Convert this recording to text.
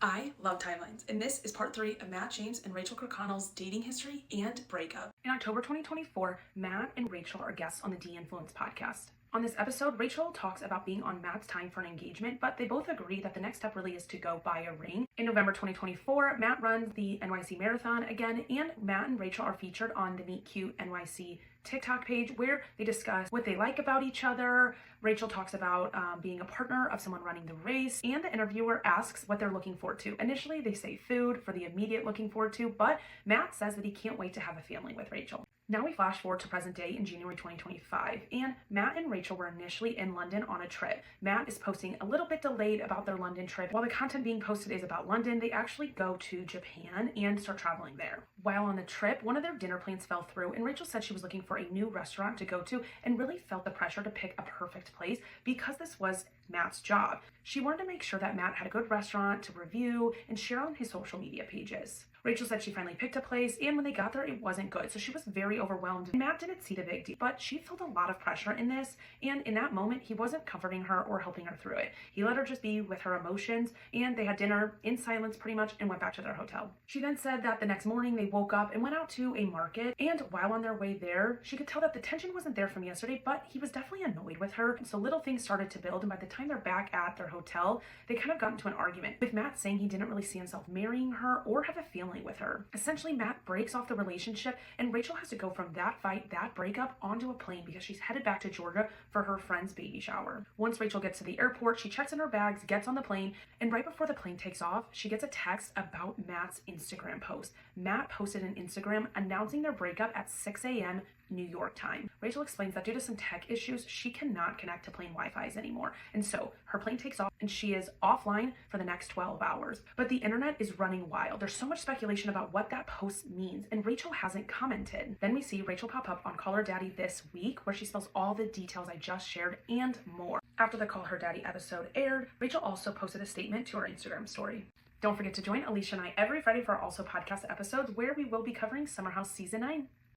I love timelines, and this is part 3 of Matt James and Rachael Kirkconnell's dating history and breakup. In October 2024, Matt and Rachael are guests on the De-Influence podcast. On this episode, Rachael talks about being on Matt's time for an engagement, but they both agree that the next step really is to go buy a ring. In November 2024, Matt runs the NYC Marathon again, and Matt and Rachael are featured on the Meet Cute NYC TikTok page where they discuss what they like about each other. Rachael talks about being a partner of someone running the race, and the interviewer asks what they're looking forward to. Initially, they say food for the immediate looking forward to, but Matt says that he can't wait to have a family with Rachael. Now we flash forward to present day in January 2025, and Matt and Rachael were initially in London on a trip. Matt is posting a little bit delayed about their London trip. While the content being posted is about London, they actually go to Japan and start traveling there. While on the trip, one of their dinner plans fell through, and Rachael said she was looking for a new restaurant to go to and really felt the pressure to pick a perfect place because this was Matt's job. She wanted to make sure that Matt had a good restaurant to review and share on his social media pages. Rachael said she finally picked a place, and when they got there, it wasn't good, so she was very overwhelmed. Matt didn't see the big deal, but she felt a lot of pressure in this, and in that moment, he wasn't comforting her or helping her through it. He let her just be with her emotions, and they had dinner in silence pretty much and went back to their hotel. She then said that the next morning, they woke up and went out to a market, and while on their way there, she could tell that the tension wasn't there from yesterday, but he was definitely annoyed with her, and so little things started to build, and by the time they're back at their hotel, they kind of got into an argument, with Matt saying he didn't really see himself marrying her or have a family with her. Essentially, Matt breaks off the relationship, and Rachael has to go from that fight, that breakup, onto a plane because she's headed back to Georgia for her friend's baby shower. Once Rachael gets to the airport, she checks in her bags, gets on the plane, and right before the plane takes off, she gets a text about Matt's Instagram post. Matt posted an Instagram announcing their breakup at 6 a.m. New York time. Rachael explains that due to some tech issues, she cannot connect to plane Wi-Fi's anymore. And so her plane takes off and she is offline for the next 12 hours. But the internet is running wild. There's so much speculation about what that post means, and Rachael hasn't commented. Then we see Rachael pop up on Call Her Daddy this week, where she spills all the details I just shared and more. After the Call Her Daddy episode aired, Rachael also posted a statement to her Instagram story. Don't forget to join Alicia and I every Friday for our Also podcast episodes, where we will be covering Summer House Season 9.